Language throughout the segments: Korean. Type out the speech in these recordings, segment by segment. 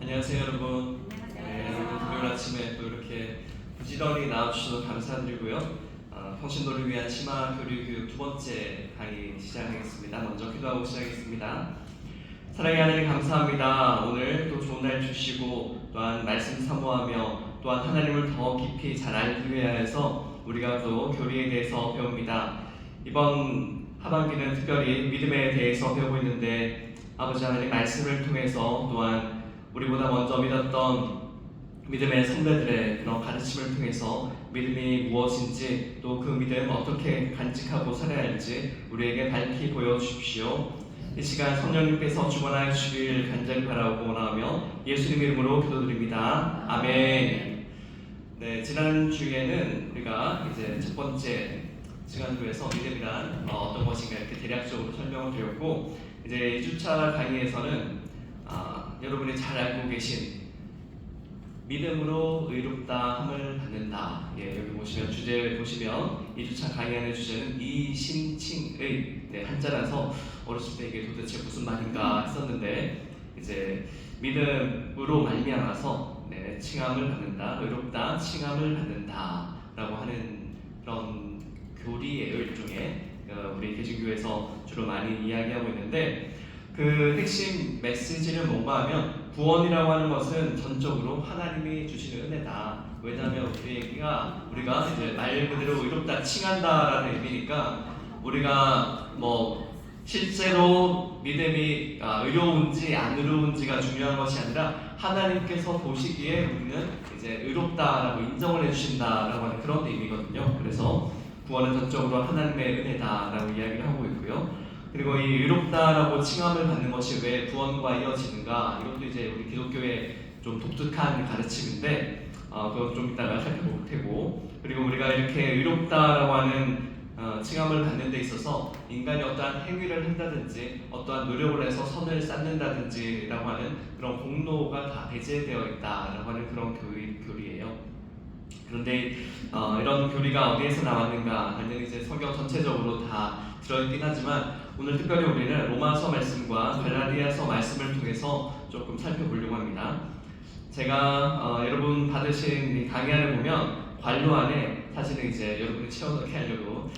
안녕하세요 여러분. 네, 오늘 금요일 아침에 또 이렇게 부지런히 나와주셔서 감사드리고요. 평신도를 위한 심화 교류 교육 두 번째 강의 시작하겠습니다. 먼저 기도하고 시작하겠습니다. 사랑의 하나님 감사합니다. 오늘 또 좋은 날 주시고 또한 말씀 사모하며 또한 하나님을 더 깊이 잘 알기 위하여서 우리가 또 교리에 대해서 배웁니다. 이번 하반기는 특별히 믿음에 대해서 배우고 있는데 아버지 하나님 말씀을 통해서 또한 우리보다 먼저 믿었던 믿음의 선배들의 그런 가르침을 통해서 믿음이 무엇인지 또 그 믿음 어떻게 간직하고 살아야 할지 우리에게 밝히 보여주십시오. 이 시간 성령님께서 주관하여 주시길 간절히 바라고 원하며 예수님 이름으로 기도드립니다. 아멘. 네, 지난 주에는 우리가 이제 첫 번째 시간으로 해서 믿음이란 어떤 것인가 이렇게 대략적으로 설명을 드렸고, 이제 2주차 강의에서는 여러분이 잘 알고 계신 믿음으로 의롭다함을 받는다. 여기 보시면 주제 보시면 2주차 강의하는 주제는 이신칭의 한자라서 어렸을 때 이게 도대체 무슨 말인가 했었는데, 이제 믿음으로 말미암아서 칭함을 받는다, 의롭다, 칭함을 받는다라고 하는 그런 교리예요. 일종의 우리 개신교에서 주로 많이 이야기하고 있는데, 그 핵심 메시지는 뭔가 하면 구원이라고 하는 것은 전적으로 하나님이 주시는 은혜다. 왜냐하면 우리가 이제 말 그대로 의롭다 칭한다라는 의미니까 우리가 뭐 실제로 믿음이 의로운지 안 의로운지가 중요한 것이 아니라 하나님께서 보시기에 우리는 이제 의롭다라고 인정을 해주신다라고 하는 그런 의미거든요. 그래서 구원은 전적으로 하나님의 은혜다라고 이야기를 하고 있고요. 그리고 이 의롭다라고 칭함을 받는 것이 왜 구원과 이어지는가? 이것도 이제 우리 기독교의 좀 독특한 가르침인데, 그건 좀 이따가 살펴볼 테고, 그리고 우리가 이렇게 의롭다라고 하는 칭함을 받는 데 있어서 인간이 어떠한 행위를 한다든지 어떠한 노력을 해서 선을 쌓는다든지라고 하는 그런 공로가 다 배제되어 있다라고 하는 그런 교리예요. 그런데 이런 교리가 어디에서 나왔는가 하는 이제 성경 전체적으로 다 들어있긴 하지만, 오늘 특별히 우리는 로마서 말씀과 갈라디아서 말씀을 통해서 조금 살펴보려고 합니다. 제가 여러분 받으신 이 강의안을 보면 관로 안에 사실은 이제 여러분이 채워넣게 하려고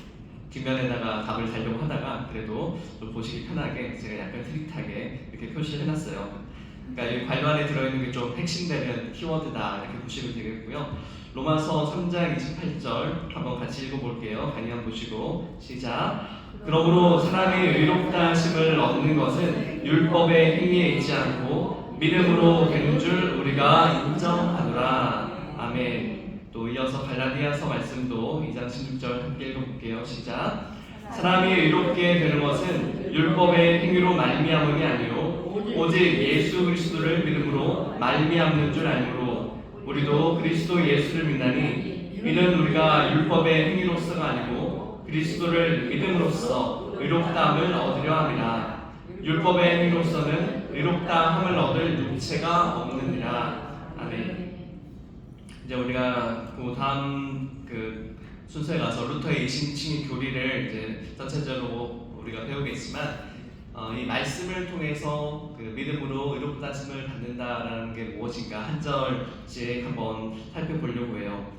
뒷면에다가 답을 달려고 하다가 그래도 좀 보시기 편하게 제가 약간 트릭하게 이렇게 표시를 해놨어요. 그러니까 이 관로 안에 들어있는 게 좀 핵심되는 키워드다 이렇게 보시면 되겠고요. 로마서 3장 28절 한번 같이 읽어볼게요. 강의 한번 보시고 시작. 그러므로 사람이 의롭다 하심을 얻는 것은 율법의 행위에 있지 않고 믿음으로 되는 줄 우리가 인정하노라. 아멘. 또 이어서 갈라디아서 말씀도 2장 16절 함께 읽어볼게요. 시작. 사람이 의롭게 되는 것은 율법의 행위로 말미암음이 아니요 오직 예수 그리스도를 믿음으로 말미암는 줄 아니므로 우리도 그리스도 예수를 믿나니 이는 우리가 율법의 행위로서가 아니고 그리스도를 믿음으로써 의롭다함을 얻으려 함이라. 율법의 행위로서는 의롭다함을 얻을 육체가 없느니라. 아멘. 이제 우리가 그 다음 순서에 가서 루터의 이신칭의 교리를 이제 전체적으로 우리가 배우겠지만, 이 말씀을 통해서 그 믿음으로 의롭다심을 받는다라는 게 무엇인가 한 절씩 한번 살펴보려고 해요.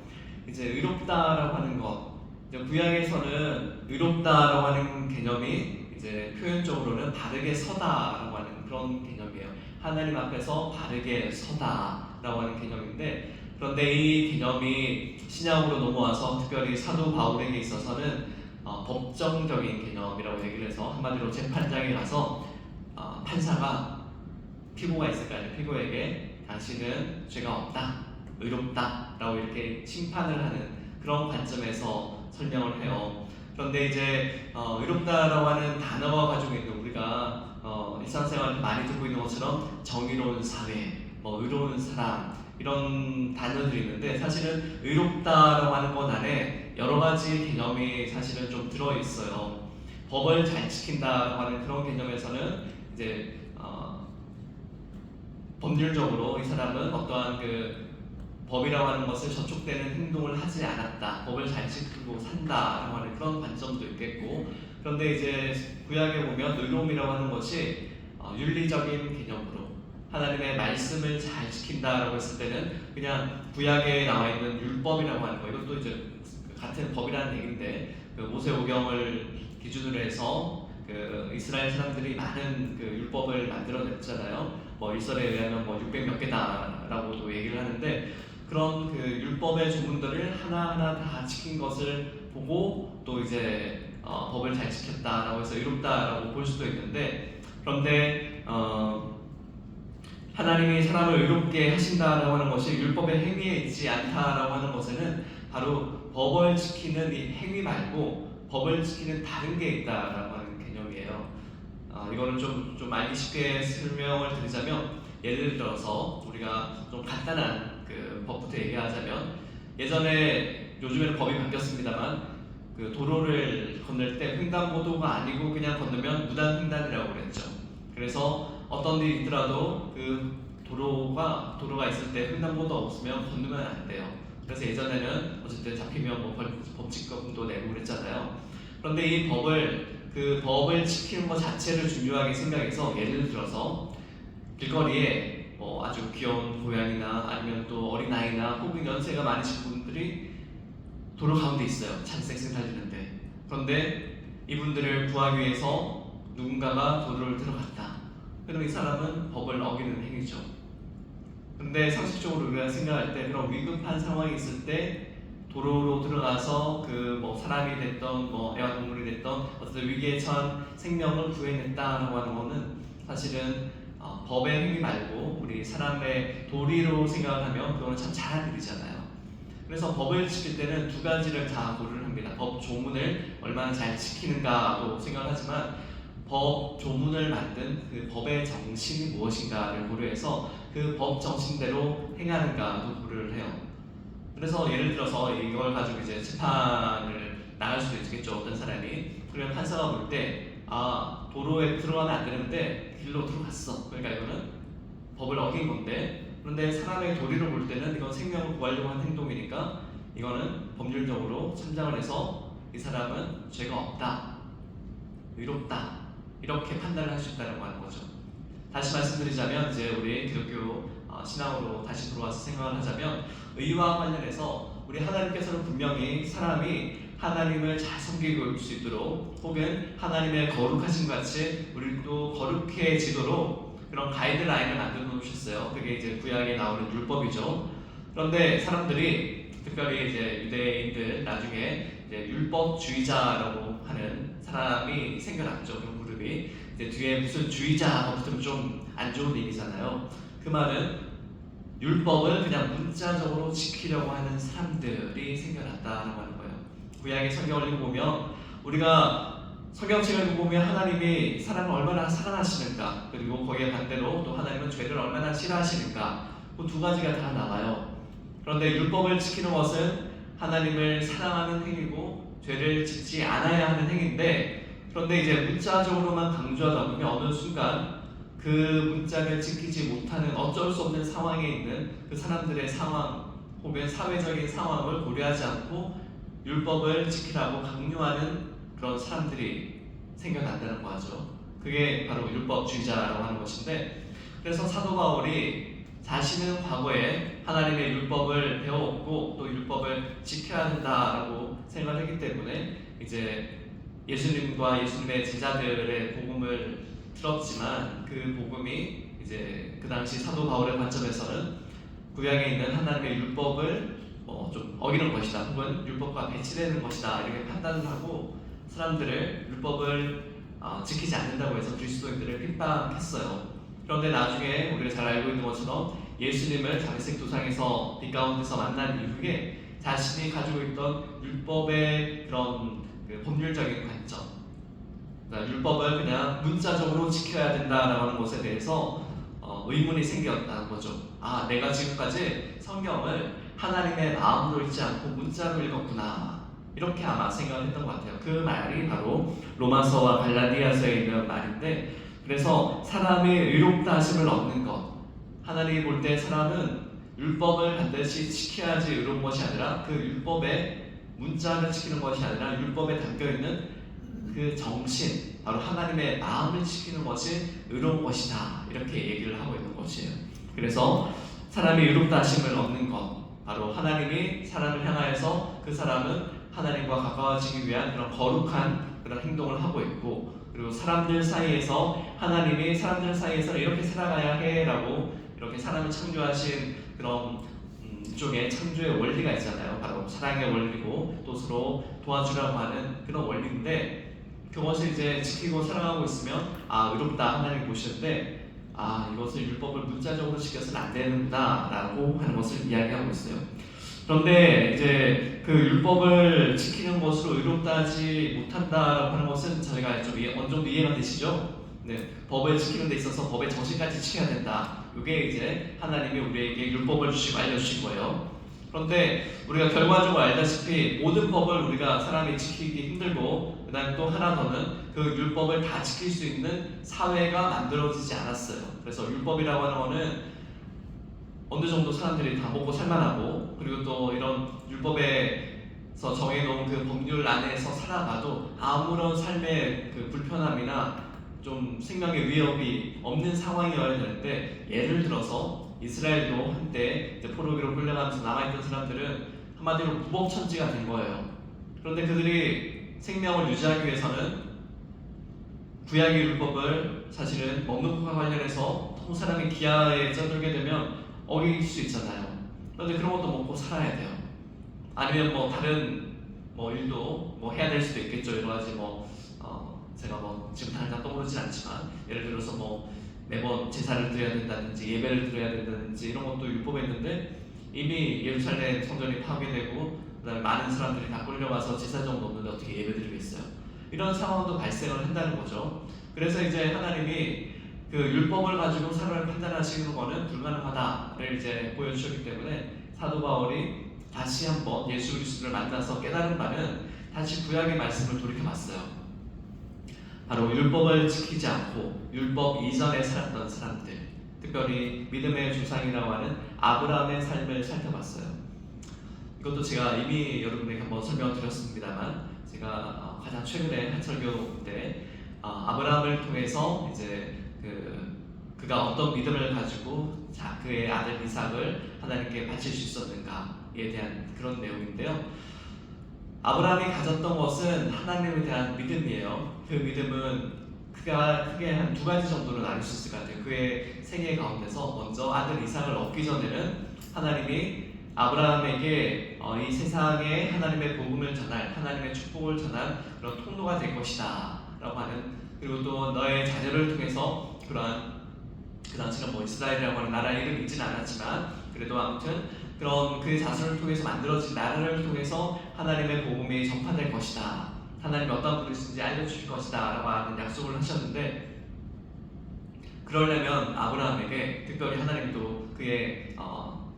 이제 의롭다라고 하는 것, 구약에서는 의롭다라고 하는 개념이 이제 표현적으로는 바르게 서다라고 하는 그런 개념이에요. 하나님 앞에서 바르게 서다라고 하는 개념인데, 그런데 이 개념이 신약으로 넘어와서 특별히 사도 바울에게 있어서는 법정적인 개념이라고 얘기를 해서 한마디로 재판장에 가서 판사가 피고가 있을 거 아니에요. 피고에게 당신은 죄가 없다, 의롭다 라고 이렇게 심판을 하는 그런 관점에서 설명을 해요. 그런데 이제 의롭다라고 하는 단어가 가지고 있는, 우리가 일상생활에 많이 듣고 있는 것처럼 정의로운 사회, 의로운 사람 이런 단어들이 있는데, 사실은 의롭다라고 하는 것 안에 여러 가지 개념이 사실은 좀 들어있어요. 법을 잘 지킨다라고 하는 그런 개념에서는 이제 법률적으로 이 사람은 어떠한 법이라고 하는 것을 저촉되는 행동을 하지 않았다, 법을 잘 지키고 산다라고 하는 그런 관점도 있겠고, 그런데 이제 구약에 보면 의로움이라고 하는 것이 윤리적인 개념으로 하나님의 말씀을 잘 지킨다라고 했을 때는 그냥 구약에 나와 있는 율법이라고 하는 거, 이것도 이제 같은 법이라는 얘기인데, 그 모세오경을 기준으로 해서 그 이스라엘 사람들이 많은 그 율법을 만들어냈잖아요. 뭐 일설에 의하면 뭐 600 몇 개다라고도 얘기를 하는데, 그런 그 율법의 조문들을 하나하나 다 지킨 것을 보고 또 이제 법을 잘 지켰다라고 해서 의롭다라고 볼 수도 있는데, 그런데 하나님이 사람을 의롭게 하신다라고 하는 것이 율법의 행위에 있지 않다라고 하는 것에는 바로 법을 지키는 이 행위 말고 법을 지키는 다른 게 있다라고 하는 개념이에요. 이거는 좀 알기 쉽게 설명을 드리자면, 예를 들어서 우리가 좀 간단한 그 법부터 얘기하자면, 예전에 요즘에는 법이 바뀌었습니다만 그 도로를 건널 때 횡단보도가 아니고 그냥 건너면 무단횡단이라고 그랬죠. 그래서 어떤 일이 있더라도 그 도로가 있을 때 횡단보도 없으면 건너면 안 돼요. 그래서 예전에는 어쨌든 잡히면 뭐 범칙금도 내고 그랬잖아요. 그런데 이 법을 지키는 것 자체를 중요하게 생각해서, 예를 들어서 길거리에 뭐 아주 귀여운 고양이나 아니면 또 어린아이나 혹은 연세가 많으신 분들이 도로 가운데 있어요. 차를 쌩쌩 달리는데. 그런데 이분들을 구하기 위해서 누군가가 도로를 들어갔다. 그럼 이 사람은 법을 어기는 행위죠. 근데 상식적으로 우리가 생각할 때, 그런 위급한 상황이 있을 때 도로로 들어가서 그 뭐 사람이 됐던 뭐 애완동물이 됐던 어떤 위기에 처한 생명을 구해냈다라고 하는 거는 사실은 법의 행위 말고 우리 사람의 도리로 생각을 하면 그거는 참 잘한 일이잖아요. 그래서 법을 지킬 때는 두 가지를 다 고려를 합니다. 법 조문을 얼마나 잘 지키는가도 생각하지만, 법 조문을 만든 그 법의 정신이 무엇인가를 고려해서 그 법 정신대로 행하는가도 고려를 해요. 그래서 예를 들어서 이걸 가지고 이제 재판을 나갈 수도 있겠죠, 어떤 사람이. 그러면 판사가 볼 때, 도로에 들어가면 안 되는데 길로 들어갔어. 그러니까 이거는 법을 어긴 건데, 그런데 사람의 도리로 볼 때는 이건 생명을 구하려고 하는 행동이니까 이거는 법률적으로 참작을 해서 이 사람은 죄가 없다, 의롭다, 이렇게 판단을 할 수 있다고 하는 거죠. 다시 말씀드리자면, 이제 우리 기독교 신앙으로 다시 돌아와서 생각을 하자면, 의와 관련해서 우리 하나님께서는 분명히 사람이 하나님을 잘 섬길 수 있도록, 혹은 하나님의 거룩하신 같이 우리도 거룩해지도록 그런 가이드라인을 만들어 놓으셨어요. 그게 이제 구약에 나오는 율법이죠. 그런데 사람들이, 특별히 이제 유대인들, 나중에 이제 율법주의자라고 하는 사람이 생겨났죠. 그런 그룹이. 이제 뒤에 무슨 주의자가 붙으면 좀 안 좋은 얘기잖아요. 그 말은 율법을 그냥 문자적으로 지키려고 하는 사람들이 생겨났다라고 하는 거예요. 구약의 성경을 읽어보면, 우리가 성경책을 읽어보면 하나님이 사람을 얼마나 사랑하시는가, 그리고 거기에 반대로 또 하나님은 죄를 얼마나 싫어하시는가, 그 두 가지가 다 나와요. 그런데 율법을 지키는 것은 하나님을 사랑하는 행위고 죄를 짓지 않아야 하는 행위인데, 그런데 이제 문자적으로만 강조하다 보면 어느 순간 그 문자를 지키지 못하는 어쩔 수 없는 상황에 있는 그 사람들의 상황 혹은 사회적인 상황을 고려하지 않고 율법을 지키라고 강요하는 그런 사람들이 생겨난다는 거죠. 그게 바로 율법주의자라고 하는 것인데, 그래서 사도 바울이 자신은 과거에 하나님의 율법을 배웠고 또 율법을 지켜야 한다라고 생각했기 때문에 이제 예수님과 예수님의 제자들의 복음을 들었지만, 그 복음이 이제 그 당시 사도 바울의 관점에서는 구약에 있는 하나님의 율법을 좀 어기는 것이다, 혹은 율법과 배치되는 것이다, 이렇게 판단을 하고 사람들을 율법을 지키지 않는다고 해서 그리스도인들을 핍박했어요. 그런데 나중에 우리가 잘 알고 있는 것처럼 예수님을 다윗의 도상에서 빛 가운데서 만난 이후에 자신이 가지고 있던 율법의 그런 그 법률적인 관점, 그러니까 율법을 그냥 문자적으로 지켜야 된다라고 하는 것에 대해서 의문이 생겼다는 거죠. 내가 지금까지 성경을 하나님의 마음으로 읽지 않고 문자로 읽었구나, 이렇게 아마 생각을 했던 것 같아요. 그 말이 바로 로마서와 갈라디아서에 있는 말인데, 그래서 사람이 의롭다 하심을 얻는 것, 하나님이 볼 때 사람은 율법을 반드시 지켜야지 의로운 것이 아니라 그 율법의 문자를 지키는 것이 아니라 율법에 담겨있는 그 정신, 바로 하나님의 마음을 지키는 것이 의로운 것이다, 이렇게 얘기를 하고 있는 것이에요. 그래서 사람이 의롭다 하심을 얻는 것, 바로 하나님이 사람을 향하여서 그 사람은 하나님과 가까워지기 위한 그런 거룩한 그런 행동을 하고 있고, 그리고 사람들 사이에서 하나님이 사람들 사이에서 이렇게 살아가야 해라고 이렇게 사람을 창조하신 그런 이쪽에 창조의 원리가 있잖아요. 바로 사랑의 원리고 또 서로 도와주라고 하는 그런 원리인데, 그것을 이제 지키고 살아가고 있으면 의롭다 하나님 보시는데, 이것을 율법을 문자적으로 지켜서는 안 되는구나 라고 하는 것을 이야기하고 있어요. 그런데 이제 그 율법을 지키는 것으로 의롭다 하지 못한다라고 하는 것은 저희가 좀 어느 정도 이해가 되시죠? 네, 법을 지키는 데 있어서 법의 정신까지 지켜야 된다. 이게 이제 하나님이 우리에게 율법을 주시고 알려주신 거예요. 그런데 우리가 결과적으로 알다시피 모든 법을 우리가 사람이 지키기 힘들고, 그 다음에 또 하나 더는 그 율법을 다 지킬 수 있는 사회가 만들어지지 않았어요. 그래서 율법이라고 하는 거는 어느 정도 사람들이 다 먹고 살만하고, 그리고 또 이런 율법에서 정해놓은 그 법률 안에서 살아가도 아무런 삶의 그 불편함이나 좀 생명의 위협이 없는 상황이어야 되는데, 예를 들어서 이스라엘도 한때 이제 포로기로 끌려가면서 남아있던 사람들은 한마디로 무법천지가 된 거예요. 그런데 그들이 생명을 유지하기 위해서는 구약의 율법을 사실은 먹는 것과 관련해서 또 사람이 기아에 쪄들게 되면 어길 수 있잖아요. 그런데 그런 것도 먹고 살아야 돼요. 아니면 뭐 다른 뭐 일도 뭐 해야 될 수도 있겠죠. 여러 가지 제가 지금 당장 떠오르지 않지만, 예를 들어서 뭐 매번 제사를 드려야 된다든지 예배를 드려야 된다든지 이런 것도 율법에 있는데, 이미 예루살렘 성전이 파괴되고 그다음에 많은 사람들이 다 끌려와서 제사장도 없는데 어떻게 예배 드리겠어요? 이런 상황도 발생을 한다는 거죠. 그래서 이제 하나님이 그 율법을 가지고 사람을 판단하시는 것은 불가능하다를 이제 보여주셨기 때문에, 사도 바울이 다시 한번 예수 그리스도를 만나서 깨달은 바는 다시 구약의 말씀을 돌이켜봤어요. 바로 율법을 지키지 않고 율법 이전에 살았던 사람들, 특별히 믿음의 조상이라고 하는 아브라함의 삶을 살펴봤어요. 이것도 제가 이미 여러분에게 한번 설명드렸습니다만, 제가 가장 최근에 한 설교 때 아브라함을 통해서 이제 그가 어떤 믿음을 가지고 그의 아들 이삭을 하나님께 바칠 수 있었는가에 대한 그런 내용인데요. 아브라함이 가졌던 것은 하나님에 대한 믿음이에요. 그 믿음은 그가 크게 한 두 가지 정도로 나눌 수 있을 것 같아요. 그의 생애 가운데서 먼저 아들 이삭을 얻기 전에는 하나님이 아브라함에게 이 세상에 하나님의 복음을 전할, 하나님의 축복을 전할 그런 통로가 될 것이다 라고 하는, 그리고 또 너의 자녀를 통해서 그다음처럼 뭐 이스라엘이라고 하는 나라 이름이 있지는 않았지만, 그래도 아무튼 그런 그 자손을 통해서 만들어진 나라를 통해서 하나님의 복음이 전파될 것이다, 하나님이 어떤 분이신지 알려주실 것이다 라고 하는 약속을 하셨는데, 그러려면 아브라함에게 특별히 하나님도 그의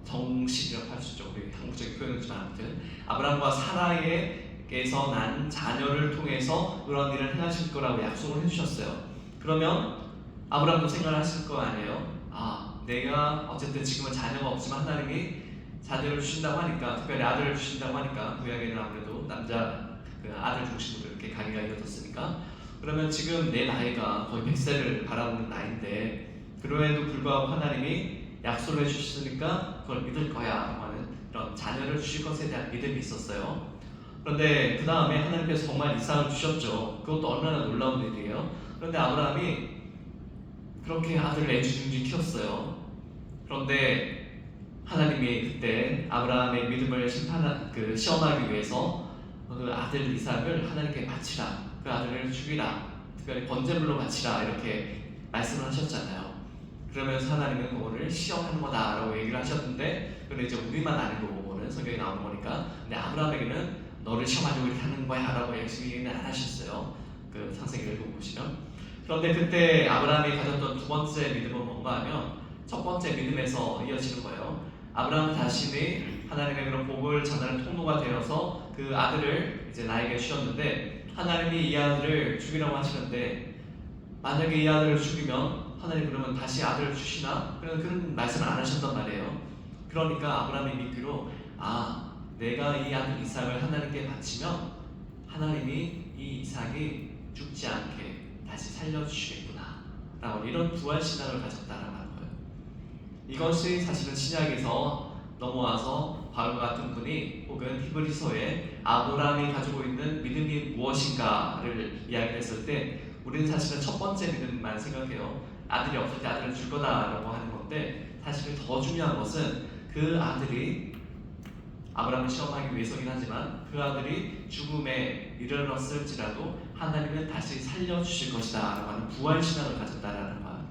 정식이라고 할 수 있죠. 우리 한국적인 표현이지만 아무튼 아브라함과 사라에게서 난 자녀를 통해서 그런 일을 행하실 거라고 약속을 해주셨어요. 그러면 아브라함도 생각을 하실 거 아니에요. 내가 어쨌든 지금은 자녀가 없지만 하나님이 자녀를 주신다고 하니까, 특별히 아들을 주신다고 하니까, 구약에는 아무래도 남자 아들 중심으로 이렇게 강의가 이어졌으니까, 그러면 지금 내 나이가 거의 100세를 바라보는 나이인데, 그럼에도 불구하고 하나님이 약속을 해주셨으니까 그걸 믿을 거야 하는 이런 자녀를 주실 것에 대한 믿음이 있었어요. 그런데 그 다음에 하나님께서 정말 이삭을 주셨죠. 그것도 얼마나 놀라운 일이에요. 그런데 아브라함이 그렇게 아들을 애지중지 키웠어요. 그런데 하나님이 그때 아브라함의 믿음을 시험하기 위해서 그 아들 이삭을 하나님께 바치라, 그 아들을 죽이라, 특별히 번제물로 바치라 이렇게 말씀을 하셨잖아요. 그러면서 하나님은 그거를 시험하는 거다라고 얘기를 하셨는데, 그런데 이제 우리만 아는 거고는 성경에 나오는 거니까, 근데 아브라함에게는 너를 시험하려고 이렇게 하는 거야 라고 얘기는 안 하셨어요. 그 창세기를 보시면. 그런데 그때 아브라함이 가졌던 두 번째 믿음은 뭔가 하면, 첫 번째 믿음에서 이어지는 거예요. 아브라함 자신이 하나님의 그런 복을 전하는 통로가 되어서 그 아들을 이제 나에게 주셨는데, 하나님이 이 아들을 죽이라고 하시는데, 만약에 이 아들을 죽이면 하나님 그러면 다시 아들을 주시나? 그런 말씀을 안 하셨단 말이에요. 그러니까 아브라함이 믿기로 내가 이 아들 이삭을 하나님께 바치면 하나님이 이 이삭이 죽지 않게 다시 살려주시겠구나 라고 이런 부활신앙을 가졌다라고 하는 거예요. 이것이 사실은 신약에서 넘어와서 바울과 같은 분이 혹은 히브리서에 아브라함이 가지고 있는 믿음이 무엇인가를 이야기했을 때 우리는 사실은 첫 번째 믿음만 생각해요. 아들이 없을 때 아들을 줄 거다라고 하는 건데 사실은 더 중요한 것은 그 아들이 아브라함을 시험하기 위해서긴 하지만 그 아들이 죽음에 이르렀을지라도 하나님은 다시 살려주실 것이다 라고 하는 부활신앙을 가졌다라는 거예요.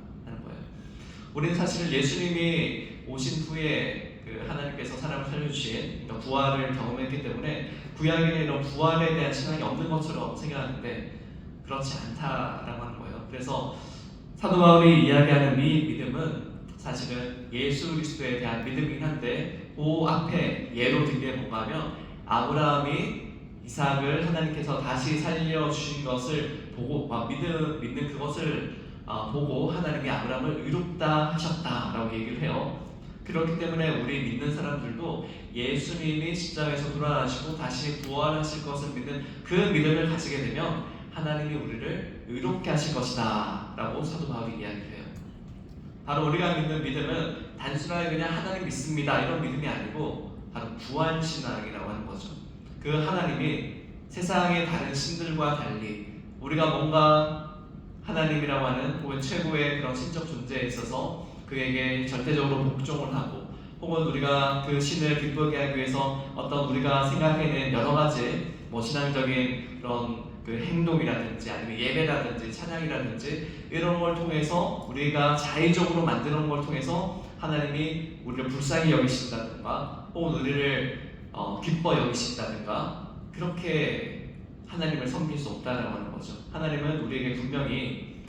우리는 사실은 예수님이 오신 후에 그 하나님께서 사람을 살려주신 그러니까 부활을 경험했기 때문에 구약에는 이런 부활에 대한 신앙이 없는 것처럼 생각하는데 그렇지 않다라고 하는 거예요. 그래서 사도 바울이 이야기하는 이 믿음은 사실은 예수 그리스도에 대한 믿음이긴 한데 그 앞에 예로 든 게 뭔가 하면 아브라함이 이삭을 하나님께서 다시 살려주신 것을 보고 믿는 그것을 보고 하나님이 아브라함을 의롭다 하셨다라고 얘기를 해요. 그렇기 때문에 우리 믿는 사람들도 예수님이 십자가에서 돌아가시고 다시 부활하실 것을 믿는 그 믿음을 가지게 되면 하나님이 우리를 의롭게 하실 것이다 라고 사도 바울이 이야기를 해요. 바로 우리가 믿는 믿음은 단순하게 그냥 하나님 믿습니다 이런 믿음이 아니고 바로 부활신앙이라고 하는 거죠. 그 하나님이 세상의 다른 신들과 달리 우리가 뭔가 하나님이라고 하는 혹은 최고의 그런 신적 존재에 있어서 그에게 절대적으로 복종을 하고 혹은 우리가 그 신을 기쁘게 하기 위해서 어떤 우리가 생각해낸 여러 가지 신앙적인 그런 그 행동이라든지 아니면 예배라든지 찬양이라든지 이런 걸 통해서 우리가 자의적으로 만드는 걸 통해서 하나님이 우리를 불쌍히 여기신다든가 혹은 우리를 기뻐 여기신다든가 그렇게 하나님을 섬길 수 없다라고 하는 거죠. 하나님은 우리에게 분명히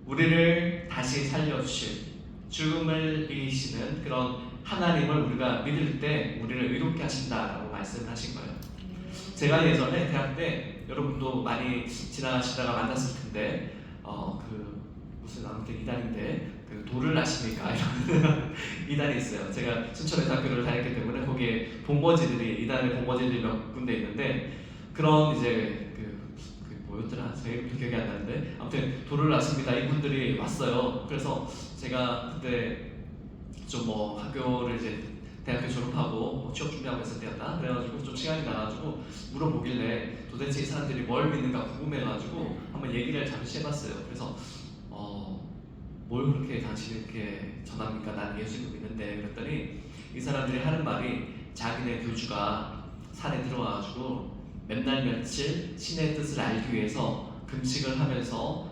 우리를 다시 살려주실 죽음을 이기시는 그런 하나님을 우리가 믿을 때 우리를 의롭게 하신다라고 말씀을 하신 거예요. 제가 예전에 대학 때 여러분도 많이 지나가시다가 만났을 텐데 무슨 아무튼 이단인데 그 도를 아십니까? 이런 이단이 있어요. 제가 순천외대학교를 다녔기 때문에 거기에 본거지들이 이단의 본거지들이 몇 군데 있는데 그런 이제 뭐였더라? 제 이름도 기억이 안 나는데 아무튼 도를 아십니다. 이분들이 왔어요. 그래서 제가 그때 좀 학교를 이제 대학교 졸업하고 취업 준비하고 있을 때였다. 그래가지고 좀 시간이 나가지고 물어보길래 도대체 이 사람들이 뭘 믿는가 궁금해가지고 한번 얘기를 잠시 해봤어요. 그래서 뭘 그렇게 당신이 이렇게 전합니까? 난 예수님을 믿는데 그랬더니 이 사람들이 하는 말이 자기네 교주가 산에 들어가가지고 몇날 며칠 신의 뜻을 알기 위해서 금식을 하면서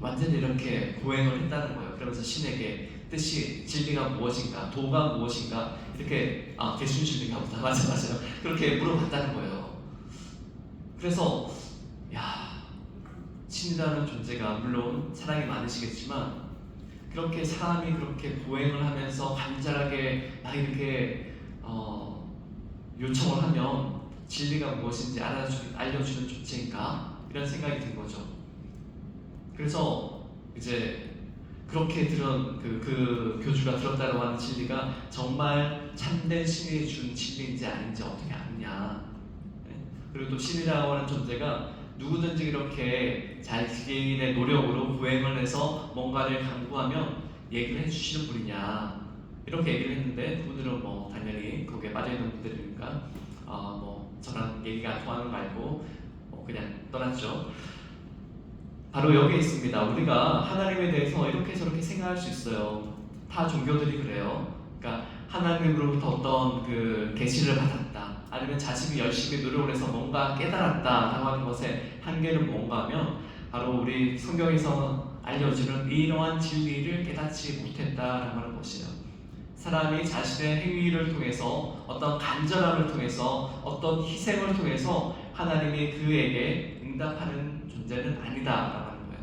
완전히 이렇게 고행을 했다는 거예요. 그러면서 신에게 뜻이 진리가 무엇인가, 도가 무엇인가 이렇게 개순신인가 보다 맞아요. 그렇게 물어봤다는 거예요. 그래서 신이라는 존재가 물론 사랑이 많으시겠지만 그렇게 사람이 그렇게 고행을 하면서 간절하게 막 이렇게 요청을 하면 진리가 무엇인지 알려주는 존재인가 이런 생각이 든 거죠. 그래서 이제 그렇게 들은 그 교주가 들었다고 하는 진리가 정말 참된 신이 준 진리인지 아닌지 어떻게 아느냐. 그리고 또 신이라고 하는 존재가 누구든지 이렇게 자기의 노력으로 구행을 해서 뭔가를 강구하면 얘기를 해주시는 분이냐 이렇게 얘기를 했는데 그분들은 당연히 거기에 빠져있는 분들이니까 저랑 얘기가 통하는 말고 그냥 떠났죠. 바로 여기에 있습니다. 우리가 하나님에 대해서 이렇게 저렇게 생각할 수 있어요. 타 종교들이 그래요. 그러니까 하나님으로부터 어떤 그 계시를 받았다 아니면 자신이 열심히 노력을 해서 뭔가 깨달았다라고 하는 것의 한계는 뭔가 하면 바로 우리 성경에서 알려주는 이러한 진리를 깨닫지 못했다라고 하는 것이에요. 사람이 자신의 행위를 통해서 어떤 간절함을 통해서 어떤 희생을 통해서 하나님이 그에게 응답하는 존재는 아니다라고 하는 거예요.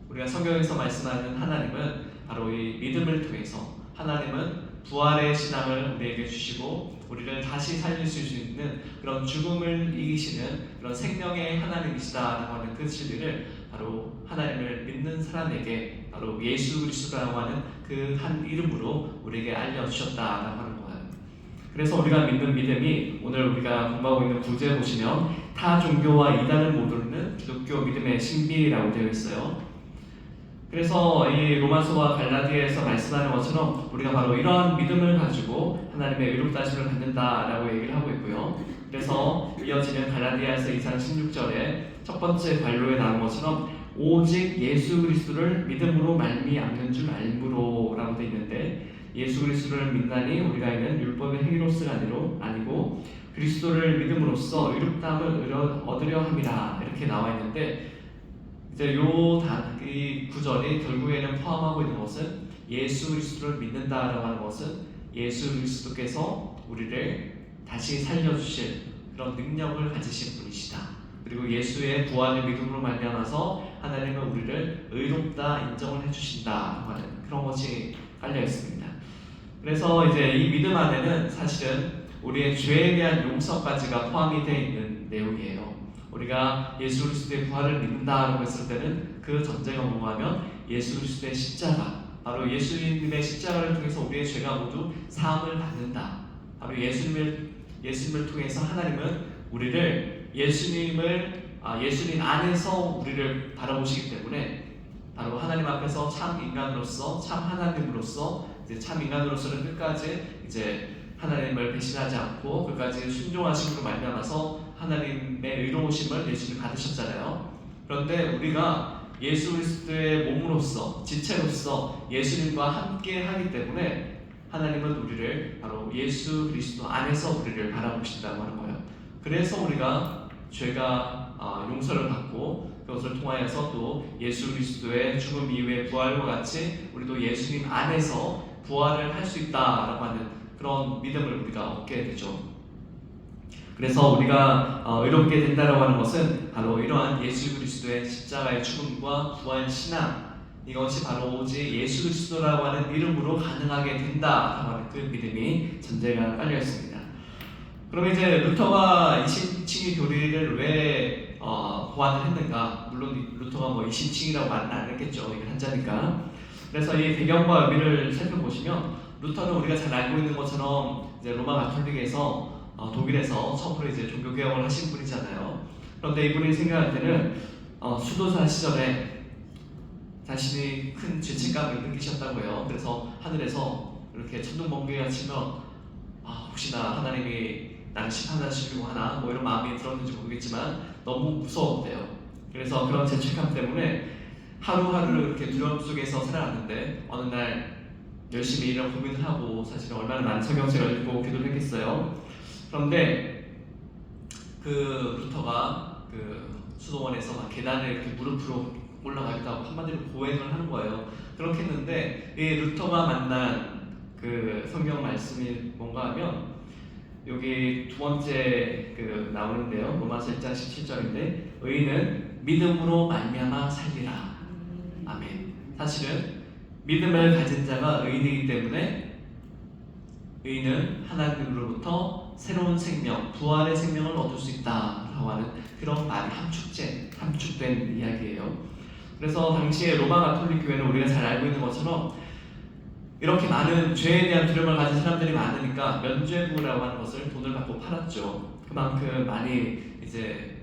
우리가 성경에서 말씀하는 하나님은 바로 이 믿음을 통해서 하나님은 부활의 신앙을 우리에게 주시고 우리를 다시 살릴 수 있는 그런 죽음을 이기시는 그런 생명의 하나님이시다라고 하는 그 진리를 바로 하나님을 믿는 사람에게 바로 예수 그리스도라고 하는 그 한 이름으로 우리에게 알려주셨다라고 하는 거예요. 그래서 우리가 믿는 믿음이 오늘 우리가 공부하고 있는 구제에 보시면 타 종교와 이단을 모르는 기독교 믿음의 신비라고 되어 있어요. 그래서 이 로마서와 갈라디아에서 말씀하는 것처럼 우리가 바로 이러한 믿음을 가지고 하나님의 의롭다심을 받는다라고 얘기를 하고 있고요. 그래서 이어지는 갈라디아서 2장 16절에 첫 번째 관로에 나온 것처럼 오직 예수 그리스도를 믿음으로 말미암는 줄 알므로라고 되어 있는데, 예수 그리스도를 믿나니 우리가 이는 율법의 행위로서가 아니고 그리스도를 믿음으로써 의롭다함을 얻으려 함이라 이렇게 나와 있는데, 이제 이 구절이 결국에는 포함하고 있는 것은 예수 그리스도를 믿는다라고 하는 것은 예수 그리스도께서 우리를 다시 살려주실 그런 능력을 가지신 분이시다. 그리고 예수의 부활의 믿음으로 말미암아서 하나님은 우리를 의롭다 인정을 해주신다라고 하는 그런 것이 깔려 있습니다. 그래서 이제 이 믿음 안에는 사실은 우리의 죄에 대한 용서까지가 포함이 되어 있는 내용이에요. 우리가 예수 그리스도의 부활을 믿는다라고 했을 때는 그 전제가 뭔가 하면 예수 그리스도의 십자가, 바로 예수님의 십자가를 통해서 우리의 죄가 모두 사함을 받는다. 바로 예수님을 통해서 하나님은 우리를 예수님 안에서 우리를 바라보시기 때문에 바로 하나님 앞에서 참 인간으로서 참 하나님으로서 이제 참 인간으로서는 끝까지 이제 하나님을 배신하지 않고 끝까지 순종하심으로 말미암아서 하나님의 의로우심을 예수님 받으셨잖아요. 그런데 우리가 예수 그리스도의 몸으로서 지체로서 예수님과 함께 하기 때문에 하나님은 우리를 바로 예수 그리스도 안에서 우리를 바라보신다고 하는 거예요. 그래서 우리가 죄가 용서를 받고 그것을 통하여서 또 예수 그리스도의 죽음 이후의 부활과 같이 우리도 예수님 안에서 부활을 할 수 있다라고 하는 그런 믿음을 우리가 얻게 되죠. 그래서 우리가 의롭게 된다라고 하는 것은 바로 이러한 예수 그리스도의 십자가의 죽음과 부활 신앙, 이것이 바로 오직 예수 그리스도라고 하는 이름으로 가능하게 된다라고 하는 그 믿음이 전제가 깔려 있습니다. 그럼 이제 루터가 이신칭의 교리를 왜 고안을 했는가? 물론 루터가 뭐 이신칭이라고 말은 안 했겠죠. 이게 한자니까. 그래서 이 배경과 의미를 살펴보시면 루터는 우리가 잘 알고 있는 것처럼 이제 로마 가톨릭에서 독일에서 처음으로 이제 종교 개혁을 하신 분이잖아요. 그런데 이분이 생각할 때는 수도사 시절에 자신이 큰 죄책감을 느끼셨다고 해요. 그래서 하늘에서 이렇게 천둥번개가 치면 혹시나 하나님이 나를 심판하시려고 하나 뭐 이런 마음이 들었는지 모르겠지만 너무 무서웠대요. 그래서 그런 죄책감 때문에 하루하루 이렇게 두려움 속에서 살아갔는데 어느 날 열심히 이런 고민을 하고 사실은 얼마나 많은 성경책을 읽고 기도를 했겠어요. 그런데 그 루터가 그 수도원에서 막 계단을 이렇게 무릎으로 올라가기도 하고 한마디로 고행을 하는 거예요. 그렇게 했는데 이 루터가 만난 그 성경 말씀이 뭔가 하면 여기 두 번째 그 나오는데요. 로마서 1장 17절인데 의인은 믿음으로 말미암아 살리라. 아멘. 사실은 믿음을 가진 자가 의인이기 때문에 의인은 하나님으로부터 새로운 생명, 부활의 생명을 얻을 수 있다라고 하는 그런 말이 함축된 이야기예요. 그래서 당시에 로마 가톨릭 교회는 우리가 잘 알고 있는 것처럼 이렇게 많은 죄에 대한 두려움을 가진 사람들이 많으니까 면죄부라고 하는 것을 돈을 받고 팔았죠. 그만큼 많이 이제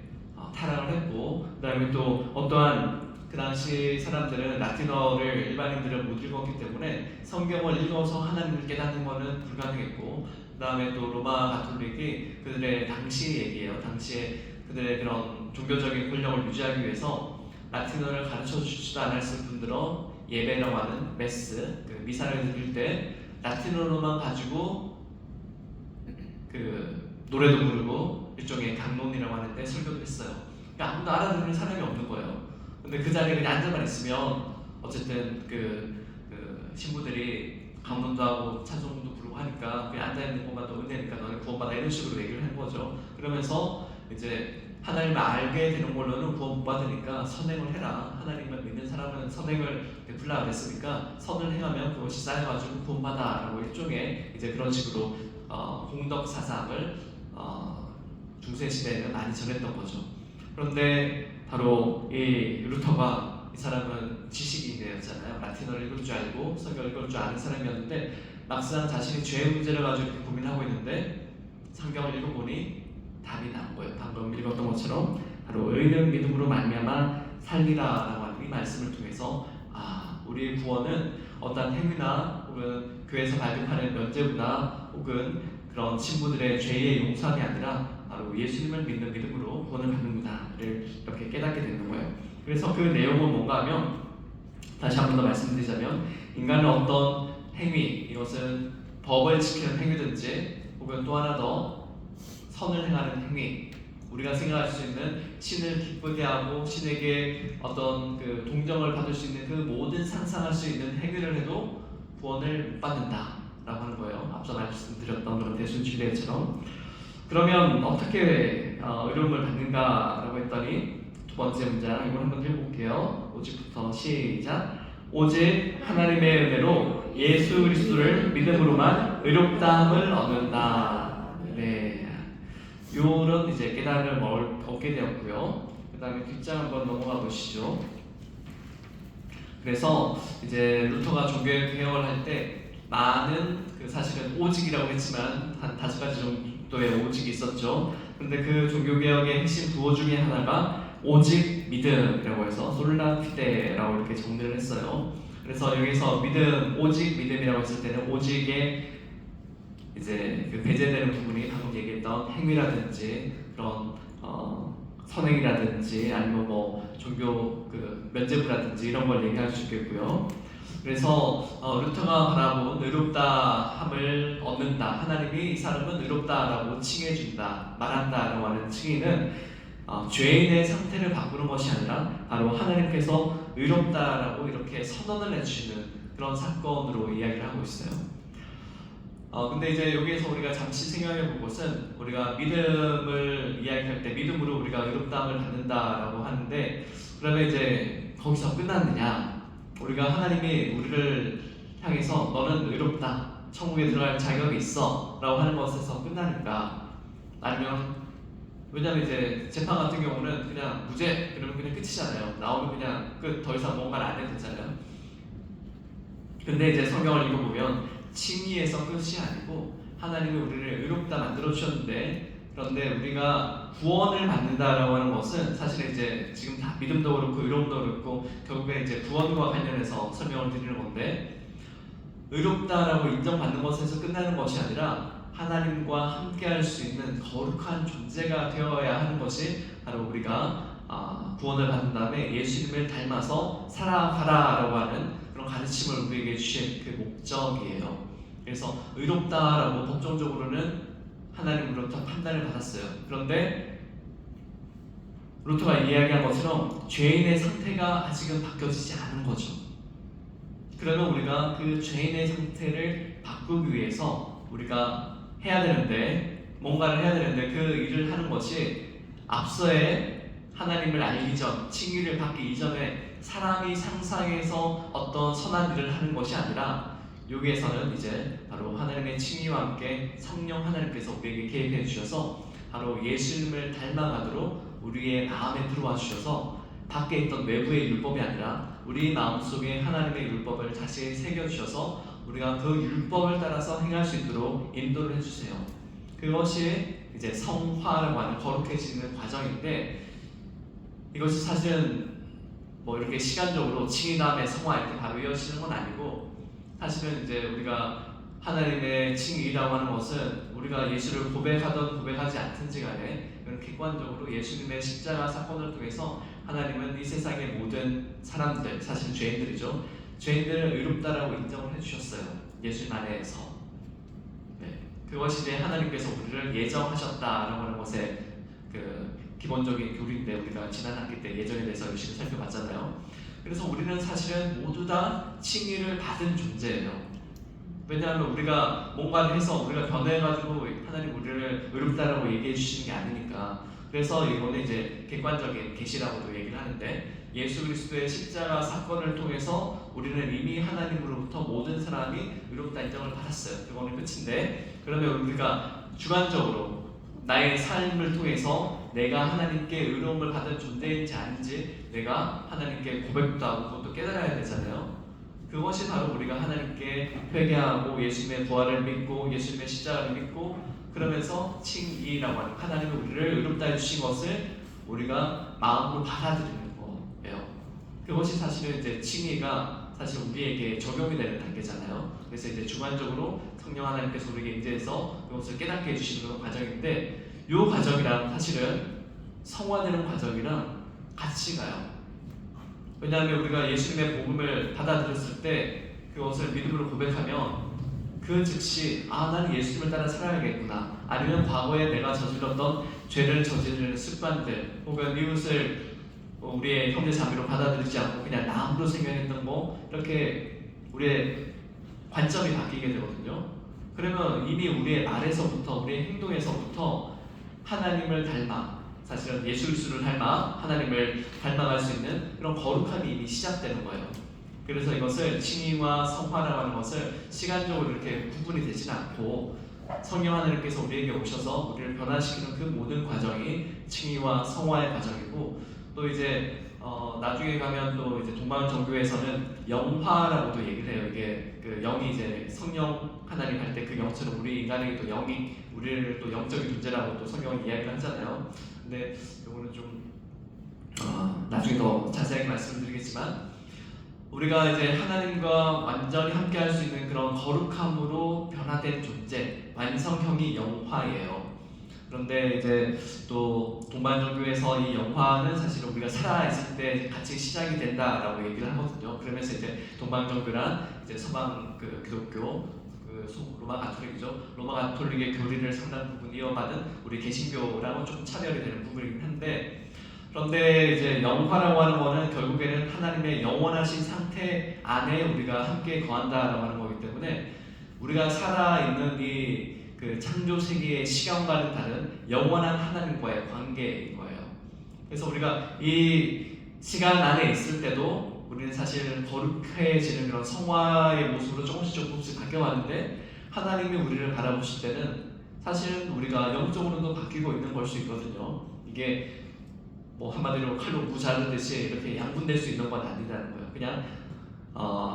타락을 했고, 그다음에 또 어떠한 그 당시 사람들은 라틴어를 일반인들은 못 읽었기 때문에 성경을 읽어서 하나님을 깨닫는 것은 불가능했고, 그다음에 또 로마 가톨릭이 그들의 당시 얘기예요. 당시에 그들의 그런 종교적인 권력을 유지하기 위해서 라틴어를 가르쳐 주지도 않았을 뿐더러 예배라고 하는 메스, 그 미사를 드릴 때 라틴어로만 가지고 그 노래도 부르고 일종의 강론이라고 하는데 설교도 했어요. 그러니까 아무도 알아듣는 사람이 없는 거예요. 근데 그 자리에 그냥 앉아만 있으면 어쨌든 그 신부들이 강론도 하고 찬송도 부르고 하니까 그냥 앉아 있는 것만도 은혜니까 너는 구원받아 이런 식으로 얘기를 한 거죠. 그러면서 이제 하나님을 알게 되는 걸로는 구원 못 받으니까 선행을 해라. 하나님을 믿는 사람은 선행을 베풀라 그랬으니까 선을 행하면 그것이 쌓여가지고 구원받아라고 일종의 이제 그런 식으로 공덕 사상을 중세 시대에는 많이 전했던 거죠. 그런데 바로 이 루터가 이 사람은 지식인이었잖아요. 라틴어를 읽을 줄 알고 성경을 읽을 줄 아는 사람이었는데 막상 자신이 죄의 문제를 가지고 이렇게 고민하고 있는데 성경을 읽어보니 답이 나온 거예요. 방금 읽었던 것처럼 바로 의인은 믿음으로 말미암아 살리라라고 하는 이 말씀을 통해서 우리의 구원은 어떤 행위나 혹은 교회에서 발급하는 면죄부나 혹은 그런 친구들의 죄의 용서함이 아니라 바로 예수님을 믿는 믿음으로 구원을 받는구나를 이렇게 깨닫게 되는 거예요. 그래서 그 내용은 뭔가 하면 다시 한 번 더 말씀드리자면 인간은 어떤 행위, 이것은 법을 지키는 행위든지 혹은 또 하나 더 선을 행하는 행위, 우리가 생각할 수 있는 신을 기쁘게 하고 신에게 어떤 그 동정을 받을 수 있는 그 모든 상상할 수 있는 행위를 해도 구원을 못 받는다라고 하는 거예요. 앞서 말씀드렸던 그런 대순진례처럼. 그러면 어떻게 의로움을 받는가라고 했더니 두 번째 문장 이걸 한번 읽어볼게요. 5절부터 시작. 오직 하나님의 은혜로 예수 그리스도를 믿음으로만 의롭다함을 얻는다. 네, 요런 이제 깨달음을 얻게 되었고요. 그 다음에 뒷장 한번 넘어가 보시죠. 그래서 이제 루터가 종교개혁을 할 때 많은 사실은 오직이라고 했지만 한 5가지 정도의 오직이 있었죠. 근데 그 종교개혁의 핵심 구호 중에 하나가 오직 믿음이라고 해서 솔라 피데라고 이렇게 정리를 했어요. 그래서 여기서 믿음, 오직 믿음이라고 했을 때는 오직의 이제 그 배제되는 부분이 방금 얘기했던 행위라든지 그런 선행이라든지 아니면 뭐 종교 그 면죄부라든지 이런 걸 얘기할 수 있겠고요. 그래서 루터가 바라본 의롭다함을 얻는다, 하나님이 이 사람은 의롭다라고 칭해준다, 말한다라고 하는 칭의는 죄인의 상태를 바꾸는 것이 아니라 바로 하나님께서 의롭다라고 이렇게 선언을 해주시는 그런 사건으로 이야기를 하고 있어요. 근데 이제 여기에서 우리가 잠시 생각해 볼 것은 우리가 믿음을 이야기할 때 믿음으로 우리가 의롭다함을 받는다라고 하는데 그러면 이제 거기서 끝났느냐? 우리가 하나님이 우리를 향해서 너는 의롭다, 천국에 들어갈 자격이 있어 라고 하는 것에서 끝나니까, 아니면 왜냐면 이제 재판 같은 경우는 그냥 무죄 그러면 그냥 끝이잖아요. 나오면 그냥 끝, 더 이상 뭔가를 안 해도 되잖아요. 근데 이제 성경을 읽어보면 칭의에서 끝이 아니고 하나님이 우리를 의롭다 만들어 주셨는데, 그런데 우리가 구원을 받는다라고 하는 것은 사실 이제 지금 다 믿음도 그렇고 의로움도 그렇고 결국에 이제 구원과 관련해서 설명을 드리는 건데, 의롭다라고 인정받는 것에서 끝나는 것이 아니라 하나님과 함께할 수 있는 거룩한 존재가 되어야 하는 것이 바로 우리가 구원을 받은 다음에 예수님을 닮아서 살아가라라고 하는 그런 가르침을 우리에게 주신 그 목적이에요. 그래서 의롭다라고 법정적으로는 하나님으로부터 판단을 받았어요. 그런데 루터가 이야기한 것처럼 죄인의 상태가 아직은 바뀌어지지 않은 거죠. 그러면 우리가 그 죄인의 상태를 바꾸기 위해서 우리가 해야 되는데, 뭔가를 해야 되는데 그 일을 하는 것이 앞서의 하나님을 알기 전, 칭의를 받기 이전에 사람이 상상해서 어떤 선한 일을 하는 것이 아니라, 여기에서는 이제 바로 하나님의 칭의와 함께 성령 하나님께서 우리에게 개입해 주셔서 바로 예수님을 닮아가도록 우리의 마음에 들어와 주셔서 밖에 있던 외부의 율법이 아니라 우리 마음속에 하나님의 율법을 다시 새겨주셔서 우리가 그 율법을 따라서 행할 수 있도록 인도를 해주세요. 그것이 이제 성화라고 하는 거룩해지는 과정인데, 이것이 사실은 뭐 이렇게 시간적으로 칭의 다음에 성화 이렇게 바로 이어지는 건 아니고, 사실은 이제 우리가 하나님의 칭의라고 하는 것은 우리가 예수를 고백하든 고백하지 않든지 간에 객관적으로 예수님의 십자가 사건을 통해서 하나님은 이 세상의 모든 사람들, 사실 죄인들이죠, 죄인들을 의롭다라고 인정을 해주셨어요. 예수님 안에서. 네, 그것이 이제 하나님께서 우리를 예정하셨다라고 하는 것의 그 기본적인 교리인데, 우리가 지난 학기 때 예정에 대해서 열심히 살펴봤잖아요. 그래서 우리는 사실은 모두 다 칭의를 받은 존재예요. 왜냐하면 우리가 뭔가를 해서 우리가 변해가지고 하나님 우리를 의롭다라고 얘기해 주시는 게 아니니까. 그래서 이거는 이제 객관적인 계시라고도 얘기를 하는데, 예수 그리스도의 십자가 사건을 통해서 우리는 이미 하나님으로부터 모든 사람이 의롭다 인정을 받았어요. 그거는 끝인데, 그러면 우리가 주관적으로 나의 삶을 통해서 내가 하나님께 의로움을 받은 존재인지 아닌지 내가 하나님께 고백도 하고 그것도 깨달아야 되잖아요. 그것이 바로 우리가 하나님께 회개하고 예수님의 부활을 믿고 예수님의 십자가를 믿고 그러면서 칭의라고 하는 하나님이 우리를 의롭다 해주신 것을 우리가 마음으로 받아들이는 거예요. 그것이 사실은 이제 칭의가 사실 우리에게 적용이 되는 단계잖아요. 그래서 이제 주관적으로 성령 하나님께서 우리에게 인도해서 그것을 깨닫게 해주시는 그런 과정인데, 이 과정이랑 사실은 성화되는 과정이랑 같이 가요. 왜냐하면 우리가 예수님의 복음을 받아들였을 때 그것을 믿음으로 고백하면 그 즉시 나는 예수님을 따라 살아야겠구나, 아니면 과거에 내가 저질렀던 죄를 저지르는 습관들 혹은 이웃을 우리의 형제 자매로 받아들이지 않고 그냥 남으로 생각했던 거, 이렇게 우리의 관점이 바뀌게 되거든요. 그러면 이미 우리의 말에서부터 우리의 행동에서부터 하나님을 닮아, 사실은 예수 그리스도를 닮아 하나님을 닮아갈 수 있는 그런 거룩함이 이미 시작되는 거예요. 그래서 이것을 칭의와 성화라고 하는 것을 시간적으로 이렇게 구분이 되지는 않고 성령 하나님께서 우리에게 오셔서 우리를 변화시키는 그 모든 과정이 칭의와 성화의 과정이고, 또 이제 나중에 가면 또 이제 동방 정교에서는 영화라고도 얘기를 해요. 이게 그 영이 이제 성령 하나님 할 때 그 영처럼 우리 인간에게 또 영이 우리를 또 영적인 존재라고 또 성경이 이야기를 하잖아요. 근데 이거는 좀 나중에 더 자세하게 말씀드리겠지만, 우리가 이제 하나님과 완전히 함께할 수 있는 그런 거룩함으로 변화된 존재, 완성형이 영화예요. 그런데 이제 또 동반종교에서 이 영화는 사실 우리가 살아있을 때 같이 시작이 된다라고 얘기를 하거든요. 그러면서 이제 동방종교란 이제 서방 그 기독교, 로마 가톨릭이죠. 로마 가톨릭의 교리를 상당 부분 이어받은 우리 개신교랑은 조금 차별이 되는 부분이긴 한데, 그런데 이제 영화라고 하는 거는 결국에는 하나님의 영원하신 상태 안에 우리가 함께 거한다라고 하는 거기 때문에, 우리가 살아있는 이 그 창조 세계의 시간과는 다른 영원한 하나님과의 관계인 거예요. 그래서 우리가 이 시간 안에 있을 때도 우리는 사실 거룩해지는 그런 성화의 모습으로 조금씩 바뀌어왔는데, 하나님이 우리를 바라보실 때는 사실은 우리가 영적으로도 바뀌고 있는 걸 수 있거든요. 이게 뭐 한마디로 칼로 무 자르듯이 이렇게 양분될 수 있는 건 아니라는 거예요. 그냥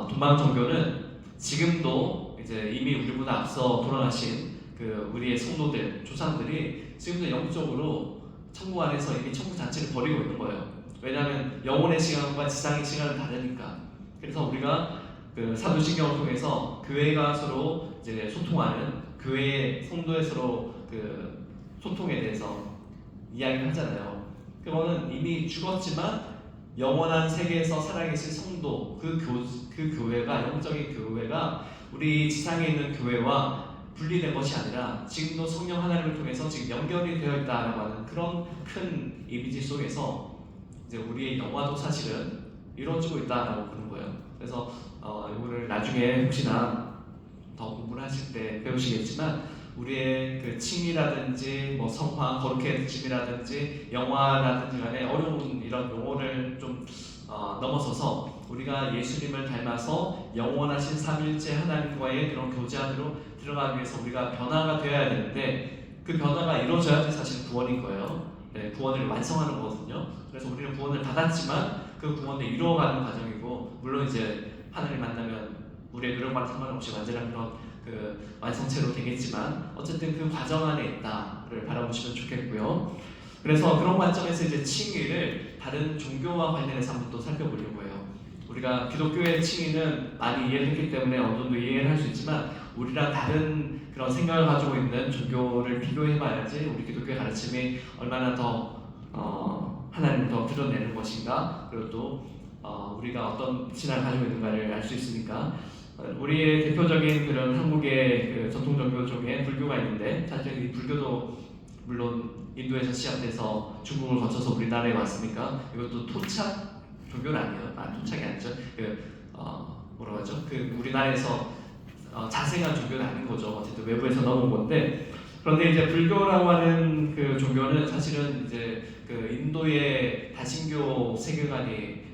동방 종교는 지금도 이제 이미 우리보다 앞서 돌아가신 그 우리의 성도들, 조상들이 지금도 영적으로 천국 안에서 이미 천국 자체를 버리고 있는 거예요. 왜냐하면 영혼의 시간과 지상의 시간은 다르니까. 그래서 우리가 그 사도신경을 통해서 교회가 서로 이제 소통하는, 교회의 성도의 서로 그 소통에 대해서 이야기를 하잖아요. 그거는 이미 죽었지만 영원한 세계에서 살아계신 성도, 그 교회가, 영적인 교회가 우리 지상에 있는 교회와 분리된 것이 아니라 지금도 성령 하나님을 통해서 지금 연결이 되어 있다라고 하는 그런 큰 이미지 속에서 이제 우리의 영화도 사실은 이루어지고 있다라고 보는 거예요. 그래서 이거를 나중에 혹시나 더 공부를 하실 때 배우시겠지만, 우리의 그 칭이라든지 뭐 성화, 거룩해짐이라든지 영화라든지 간에 어려운 이런 용어를 좀 넘어서서 우리가 예수님을 닮아서 영원하신 삼일째 하나님과의 그런 교제 안으로 들어가기 위해서 우리가 변화가 되어야 되는데, 그 변화가 이루어져야지 사실 구원인 거예요. 네, 구원을 완성하는 거거든요. 그래서 우리는 구원을 받았지만 그 구원을 이루어가는 과정이고, 물론 이제 하나님 만나면 우리의 노력과는 상관없이 완전한 그런 그 완성체로 되겠지만, 어쨌든 그 과정 안에 있다를 바라보시면 좋겠고요. 그래서 그런 관점에서 이제 칭의를 다른 종교와 관련해서 한번 또 살펴보려고 해요. 우리가 기독교의 칭의는 많이 이해를 했기 때문에 어느 정도 이해를 할 수 있지만, 우리랑 다른 그런 생각을 가지고 있는 종교를 비교해봐야지 우리 기독교의 가르침이 얼마나 더 하나님을 더 드러내는 것인가, 그리고 또 우리가 어떤 신앙을 가지고 있는가를 알 수 있으니까. 우리의 대표적인 그런 한국의 그 전통 종교 중에 불교가 있는데, 사실 이 불교도 물론 인도에서 시작돼서 중국을 거쳐서 우리나라에 왔으니까 이것도 토착 종교는 아니에요. 토착이 아니죠. 뭐라고 하죠? 그 우리나라에서 자생한 종교는 아닌 거죠. 어쨌든 외부에서 넘어온 건데, 그런데 이제 불교라고 하는 그 종교는 사실은 이제 그 인도의 다신교 세계관이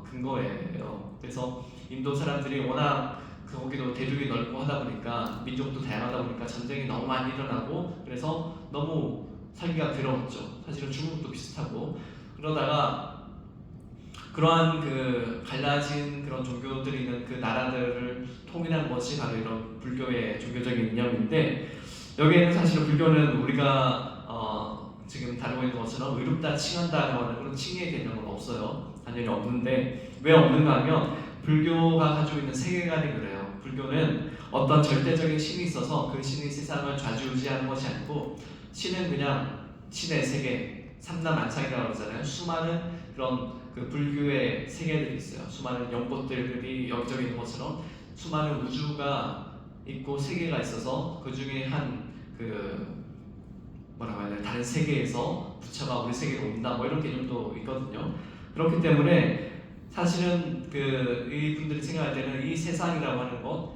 근거예요. 그래서 인도 사람들이 워낙 거기도 대륙이 넓고 하다 보니까, 민족도 다양하다 보니까 전쟁이 너무 많이 일어나고, 그래서 너무 살기가 괴로웠죠. 사실은 중국도 비슷하고. 그러다가 그러한 그 갈라진 그런 종교들이 있는 그 나라들을 통일한 것이 바로 이런 불교의 종교적인 이념인데, 여기에는 사실은 불교는 우리가 지금 다루고 있는 것처럼 의롭다 칭한다라고 하는 그런 칭의 개념은 없어요. 당연히 없는데 왜 없는가 하면 불교가 가지고 있는 세계관이 그래요. 불교는 어떤 절대적인 신이 있어서 그 신이 세상을 좌지우지하는 것이 아니고 신은 그냥 신의 세계, 삼라만상이라고 그러잖아요. 수많은 그런 그 불교의 세계들이 있어요. 수많은 연꽃들이 여기저기 있는 것처럼 수많은 우주가 있고 세계가 있어서 그 중에 한 그 뭐라고 해야 되나 다른 세계에서 부처가 우리 세계로 온다 뭐 이런 개념도 있거든요. 그렇기 때문에 사실은 그 이분들이 생각할 때는 이 세상이라고 하는 것,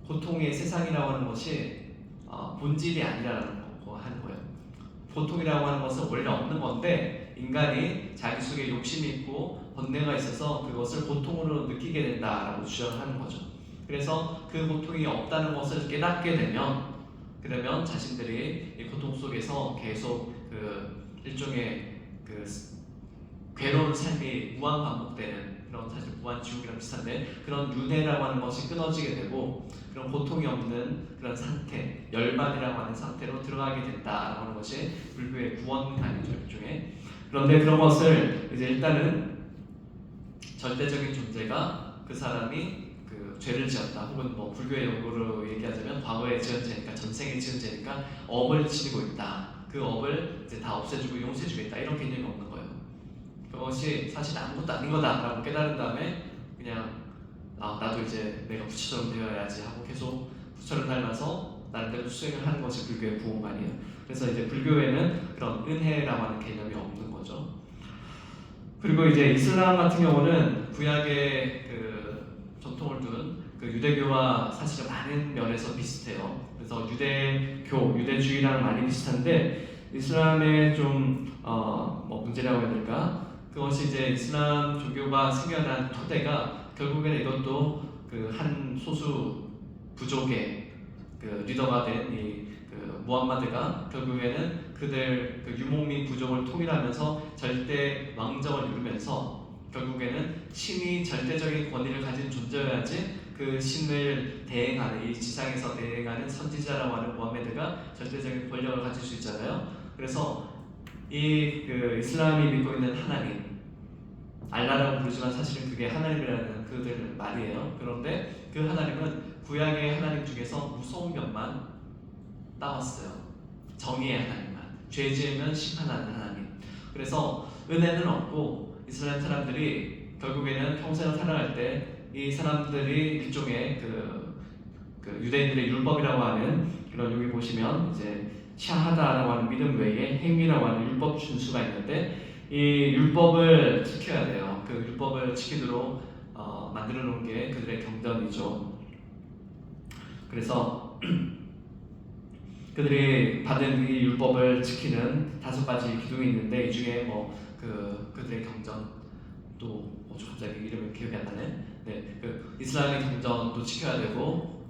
고통의 세상이라고 하는 것이 본질이 아니라는 거 하는 거예요. 고통이라고 하는 것은 원래 없는 건데 인간이 자기 속에 욕심이 있고 번뇌가 있어서 그것을 고통으로 느끼게 된다라고 주장하는 거죠. 그래서 그 고통이 없다는 것을 깨닫게 되면 그러면 자신들이 이 고통 속에서 계속 그 일종의 그 괴로운 삶이 무한 반복되는 그런 사실 무한 지옥이랑 비슷한데 그런 윤회라고 하는 것이 끊어지게 되고 그런 고통이 없는 그런 상태, 열반이라고 하는 상태로 들어가게 된다라고 하는 것이 불교의 구원관이죠 일종의. 그런데 그런 것을 이제 일단은 절대적인 존재가 그 사람이 그 죄를 지었다 혹은 뭐 불교의 용어로 얘기하자면 과거에 지은 죄니까 전생에 지은 죄니까 업을 지니고 있다. 그 업을 이제 다 없애주고 용서해주겠다 이런 개념이 없는 거예요. 그것이 사실 아무것도 아닌 거다라고 깨달은 다음에 그냥 나도 이제 내가 부처처럼 되어야지 하고 계속 부처를 닮아서 나름대로 수행을 하는 것이 불교의 구원관이에요. 그래서 이제 불교에는 그런 은혜라고 하는 개념이 없는 거죠. 그리고 이제 이슬람 같은 경우는 구약의 그 전통을 둔 그 유대교와 사실은 많은 면에서 비슷해요. 그래서 유대교, 유대주의랑 많이 비슷한데 이슬람의 좀 뭐 문제라고 해야 될까? 그것이 이제 이슬람 종교가 생겨난 토대가 결국에는 이것도 그 한 소수 부족의 그 리더가 된 이 그 무함마드가 결국에는 그들 그 유목민 부족을 통일하면서 절대 왕정을 이루면서 결국에는 신이 절대적인 권위를 가진 존재여야지 그 신을 대행하는 이 지상에서 대행하는 선지자라고 하는 무함마드가 절대적인 권력을 가질 수 있잖아요. 그래서 이 그 이슬람이 믿고 있는 하나님 알라라고 부르지만 사실은 그게 하나님이라는 그들 말이에요. 그런데 그 하나님은 구약의 하나님 중에서 무서운 면만 따왔어요. 정의의 하나님만. 죄 지으면 심판하는 하나님. 그래서 은혜는 없고 이스라엘 사람들이 결국에는 평생을 살아갈 때 이 사람들이 일종의 그 유대인들의 율법이라고 하는 그런 여기 보시면 이제 샤하다라고 하는 믿음 외에 행위라고 하는 율법 준수가 있는데 이 율법을 지켜야 돼요. 그 율법을 지키도록 만들어 놓은 게 그들의 경전이죠. 그래서 그들이 받은 이 율법을 지키는 5가지 기둥이 있는데 이 중에 뭐 그들의 경전 또 갑자기 이름이 기억이 안 나네. 네, 그 이슬람의 경전도 지켜야 되고,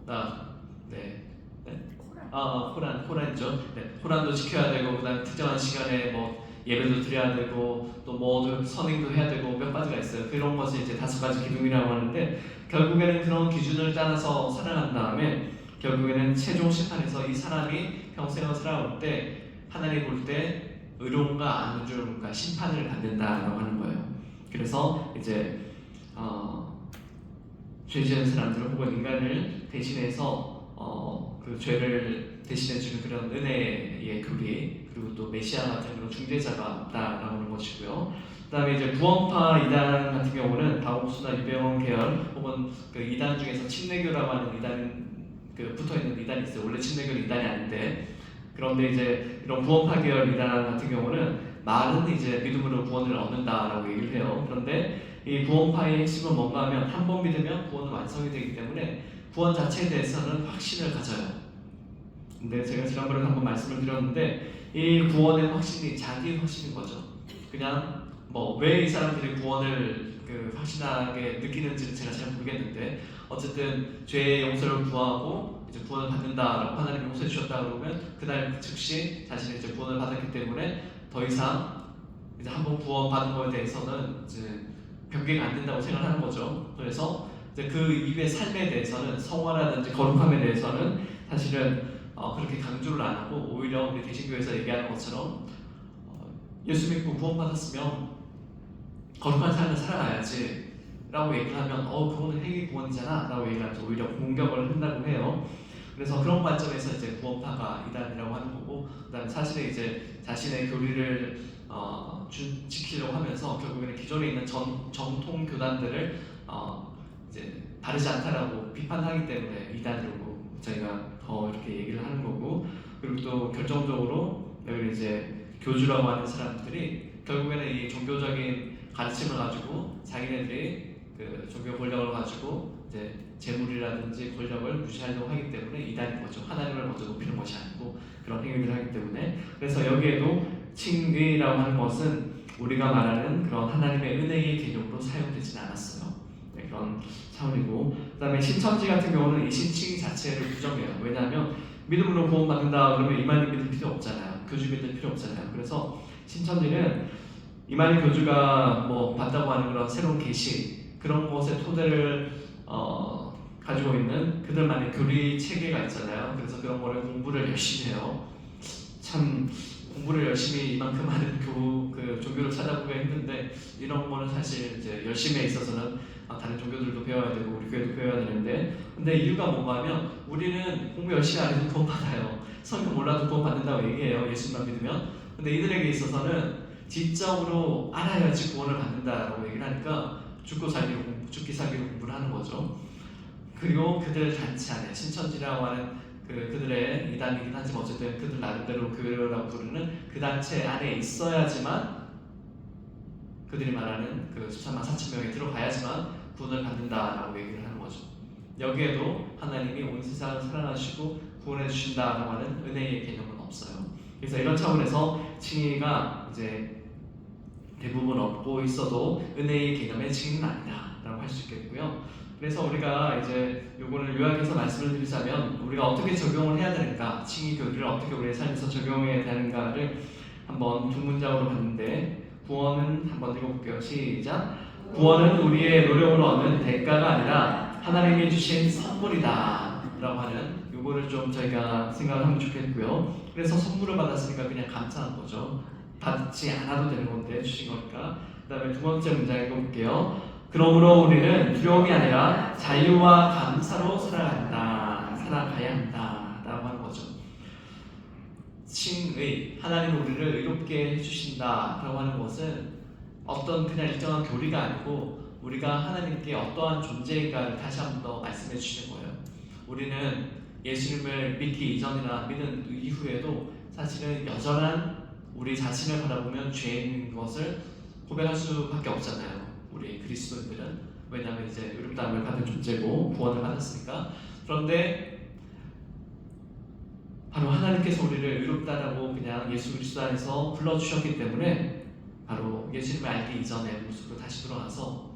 코란이죠. 네, 코란도 지켜야 되고, 그다음 특정한 시간에 뭐 예배도 드려야 되고, 또 뭐 선행도 해야 되고 몇 가지가 있어요. 그런 것이 이제 5가지 기둥이라고 하는데 결국에는 그런 기준을 따라서 살아간 다음에 결국에는 최종 심판에서 이 사람이 평생을 살아올 때 하나님 볼 때 의로움과 안 의로움과 심판을 받는다라고 하는 거예요. 그래서 이제 죄 지은 사람들 혹은 인간을 대신해서 그 죄를 대신해주는 그런 은혜의 교리 그리고 또 메시아 같은 그런 중재자가 없다라고 하는 것이고요. 그다음에 이제 구원파 이단 같은 경우는 다옥수나 유배원 계열 혹은 그 이단 중에서 침례교라고 하는 이단 그 붙어 있는 이단이 있어요. 원래 침례교는 이단이 아닌데 그런데 이제 이런 구원파 계열 이단 같은 경우는 말은 이제 믿음으로 구원을 얻는다라고 얘기를 해요. 그런데 이 구원파의 핵심은 뭔가 하면 한 번 믿으면 구원은 완성이 되기 때문에 구원 자체에 대해서는 확신을 가져요. 근데 제가 지난번에 한번 말씀을 드렸는데 이 구원의 확신이 자기 확신인 거죠. 그냥 뭐 왜 이 사람들이 구원을 확신하게 느끼는지는 제가 잘 모르겠는데 어쨌든 죄의 용서를 구하고 이제 구원을 받는다라고 하나님이 용서해 주셨다 그러면 그날 즉시 자신이 이제 구원을 받았기 때문에 더 이상 이제 한번 구원받은 거에 대해서는 이제 변개가 안 된다고 생각하는 거죠. 그래서 이제 그 이후의 삶에 대해서는 성화라든지 거룩함에 대해서는 사실은 그렇게 강조를 안 하고 오히려 우리 대신교회에서 얘기하는 것처럼 예수 믿고 구원받았으면 거룩한 삶을 살아가야지 라고 얘기를 하면 그거는 행위 구원이잖아 라고 얘기를 하면서 오히려 공격을 한다고 해요. 그래서 그런 관점에서 이제 구원파가 이단이라고 하는 거고, 그다음에 사실은 이제 자신의 교리를 지키려고 하면서 결국에는 기존에 있는 정통 교단들을 이제 바르지 않다라고 비판하기 때문에 이단이라고 저희가 더 이렇게 얘기를 하는 거고, 그리고 또 결정적으로 여기 이제 교주라고 하는 사람들이 결국에는 이 종교적인 가르침을 가지고 자기네들이 그 종교 권력을 가지고 이제 재물이라든지 권력을 무시하려고 하기 때문에 이단인 거죠. 하나님을 먼저 높이는 것이 아니고 그런 행위를 하기 때문에. 그래서 여기에도 칭의라고 하는 것은 우리가 말하는 그런 하나님의 은혜의 개념으로 사용되지는 않았어요. 네, 그런 차원이고, 그다음에 신천지 같은 경우는 이 신칭의 자체를 부정해요. 왜냐하면 믿음으로 구원받는다 그러면 이만희 믿을 필요 없잖아요. 교주 믿을 필요 없잖아요. 그래서 신천지는 이만희 교주가 뭐 받다고 하는 그런 새로운 계시 그런 것의 토대를 가지고 있는 그들만의 교리 체계가 있잖아요. 그래서 그런 거를 공부를 열심히 해요. 참 공부를 열심히 이만큼 하는 그 종교를 찾아보기가 힘든데, 이런 거는 사실 이제 열심히에 있어서는 다른 종교들도 배워야 되고 우리 교회도 배워야 되는데, 근데 이유가 뭔가 하면 우리는 공부 열심히 안 해도 구원 받아요. 성경 몰라도 구원 받는다고 얘기해요. 예수만 믿으면. 근데 이들에게 있어서는 지적으로 알아야지 구원을 받는다라고 얘기를 하니까 죽기 살기로 공부를 하는 거죠. 그리고 그들 단체 안에 신천지라고 하는 그들의 이단이긴 하지만 어쨌든 그들 나름대로 교회라고 부르는 그 단체 안에 있어야지만, 그들이 말하는 그 13만 4천 명에 들어가야지만 구원을 받는다라고 얘기를 하는 거죠. 여기에도 하나님이 온 세상을 사랑하시고 구원해 주신다라고 하는 은혜의 개념은 없어요. 그래서 이런 차원에서 칭의가 이제 대부분 얻고 있어도 은혜의 개념의 칭의는 아니다라고 할 수 있겠고요. 그래서 우리가 이제 요거를 요약해서 말씀을 드리자면 우리가 어떻게 적용을 해야 되는가, 칭의 교리를 어떻게 우리의 삶에서 적용해야 되는가를 한번 두 문장으로 봤는데, 구원은 한번 읽어볼게요. 시작. 구원은 우리의 노력으로 얻는 대가가 아니라 하나님이 주신 선물이다 라고 하는 요거를 좀 저희가 생각을 하면 좋겠고요. 그래서 선물을 받았으니까 그냥 감사한 거죠. 받지 않아도 되는 건데 주신 거니까. 그 다음에 두 번째 문장 읽어볼게요. 그러므로 우리는 두려움이 아니라 자유와 감사로 살아가야 한다 라고 하는 거죠. 칭의, 하나님 우리를 의롭게 해주신다 라고 하는 것은 어떤 그냥 일정한 교리가 아니고 우리가 하나님께 어떠한 존재인가를 다시 한번 더 말씀해 주시는 거예요. 우리는 예수님을 믿기 이전이나 믿은 이후에도 사실은 여전한 우리 자신을 바라보면 죄인인 것을 고백할 수밖에 없잖아요. 우리 그리스도인들은. 왜냐하면 이제 의롭다함을 받은 존재고 구원을 받았으니까. 그런데 바로 하나님께서 우리를 의롭다라고 그냥 예수 그리스도 안에서 불러주셨기 때문에 바로 예수님을 알기 이전의 모습으로 다시 돌아가서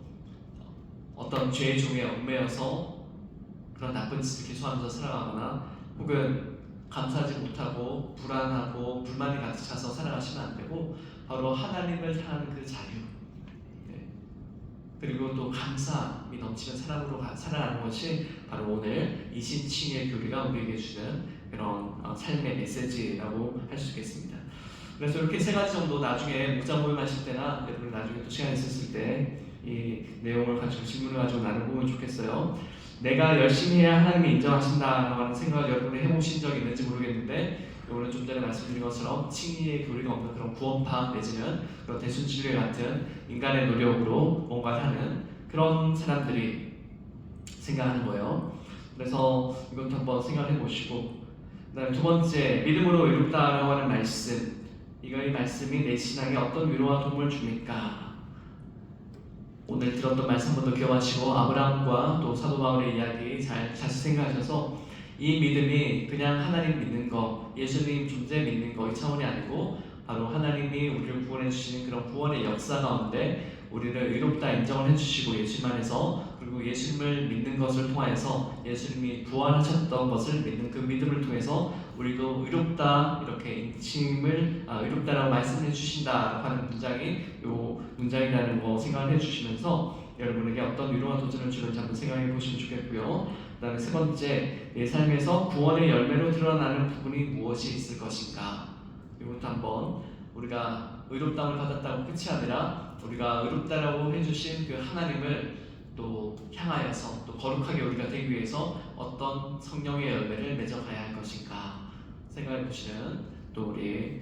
어떤 죄의 종에 얽매여서 그런 나쁜 짓을 계속하면서 살아가거나 혹은 감사하지 못하고 불안하고 불만이 가득 차서 살아가시면 안 되고, 바로 하나님을 향하는 그 자유, 그리고 또 감사함이 넘치는 사람으로 살아가는 것이 바로 오늘 이 신칭의 교리가 우리에게 주는 그런 삶의 메시지라고 할 수 있겠습니다. 그래서 이렇게 세 가지 정도 나중에 목자 모임하실 때나 여러분 나중에 또 시간 있었을 때 이 내용을 가지고 질문을 가지고 나눠보면 좋겠어요. 내가 열심히 해야 하나님이 인정하신다라고 하는 생각을 여러분이 해보신 적이 있는지 모르겠는데, 이거는 좀 전에 말씀드린 것처럼 칭의의 교리가 없는 그런 구원파 내지는 그런 대순진례 같은 인간의 노력으로 뭔가를 하는 그런 사람들이 생각하는 거예요. 그래서 이것도 한번 생각해 보시고, 그다음에 두 번째, 믿음으로 의롭다라고 하는 말씀, 이 말씀이 내 신앙에 어떤 위로와 도움을 줍니까? 오늘 들었던 말씀 한번 더 기억하시고 아브라함과 또 사도 바울의 이야기 다시 생각하셔서 이 믿음이 그냥 하나님 믿는 거, 예수님 존재 믿는 거 이 차원이 아니고 바로 하나님이 우리를 구원해 주시는 그런 구원의 역사 가운데 우리를 의롭다 인정을 해주시고 예수님 안에서, 그리고 예수님을 믿는 것을 통하여서 예수님이 부활하셨던 것을 믿는 그 믿음을 통해서 우리도 의롭다 이렇게 인칭을 의롭다라고 말씀해 주신다라고 하는 문장이 요 문장이라는 거 생각을 해주시면서 여러분에게 어떤 위로와 도전을 주는지 한번 생각해 보시면 좋겠고요. 그 다음에 세 번째, 내 삶에서 구원의 열매로 드러나는 부분이 무엇이 있을 것인가. 이것도 한번 우리가 의롭다움을 받았다고 끝이 아니라 우리가 의롭다라고 해주신 그 하나님을 또 향하여서 또 거룩하게 우리가 되기 위해서 어떤 성령의 열매를 맺어가야 할 것인가 생각해 보시는 또 우리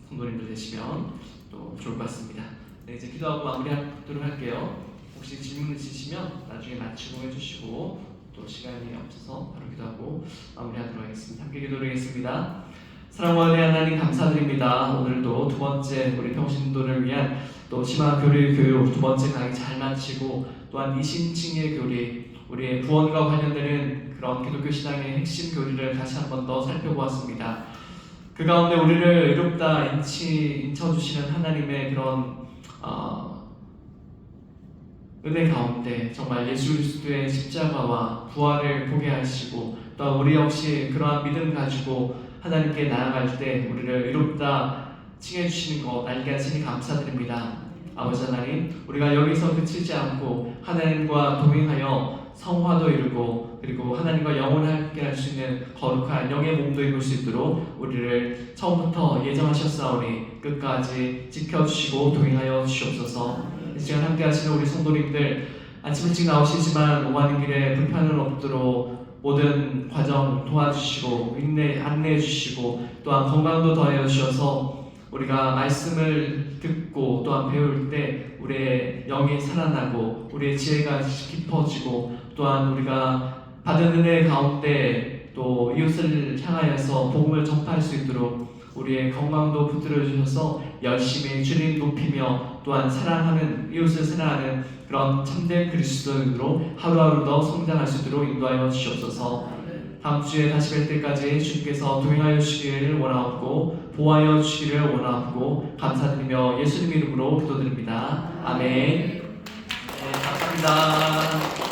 성도님들 되시면 또 좋을 것 같습니다. 네, 이제 기도하고 마무리하도록 할게요. 혹시 질문 있으시면 나중에 마치고 해주시고 또 시간이 없어서 바로 기도하고 마무리하도록 하겠습니다. 함께 기도드리겠습니다. 사랑과 은혜 하나님 감사드립니다. 오늘도 두 번째 우리 평신도를 위한 또 심화 교리 교육 두 번째 강의 잘 마치고 또한 이신칭의 교리, 우리의 구원과 관련되는 그런 기독교 신앙의 핵심 교리를 다시 한 번 더 살펴보았습니다. 그 가운데 우리를 의롭다 인쳐주시는 하나님의 그런 은혜 가운데 정말 예수 그리스도의 십자가와 부활을 보게 하시고 또 우리 역시 그러한 믿음 가지고 하나님께 나아갈 때 우리를 의롭다 칭해주시는 것 알게 하시니 감사드립니다. 아버지 하나님, 우리가 여기서 그치지 않고 하나님과 동행하여 성화도 이루고 그리고 하나님과 영원히 함께 할 수 있는 거룩한 영의 몸도 입을 수 있도록 우리를 처음부터 예정하셨사오니 끝까지 지켜주시고 동행하여 주시옵소서. 이 시간 함께 하시는 우리 성도님들 아침 일찍 나오시지만 오가는 길에 불편은 없도록 모든 과정 도와주시고 안내해 주시고 또한 건강도 더하여 주셔서 우리가 말씀을 듣고 또한 배울 때 우리의 영이 살아나고 우리의 지혜가 깊어지고 또한 우리가 받은 은혜 가운데 또 이웃을 향하여서 복음을 전파할 수 있도록 우리의 건강도 붙들어 주셔서 열심히 주님 높이며 또한 사랑하는 이웃을 사랑하는 그런 참된 그리스도인으로 하루하루 더 성장할 수 있도록 인도하여 주시옵소서. 다음 주에 다시 뵐 때까지 주님께서 동행하여 주시기를 원하옵고 보호하여 주시기를 원하옵고 감사드리며 예수님 이름으로 기도드립니다. 아멘. 네, 감사합니다.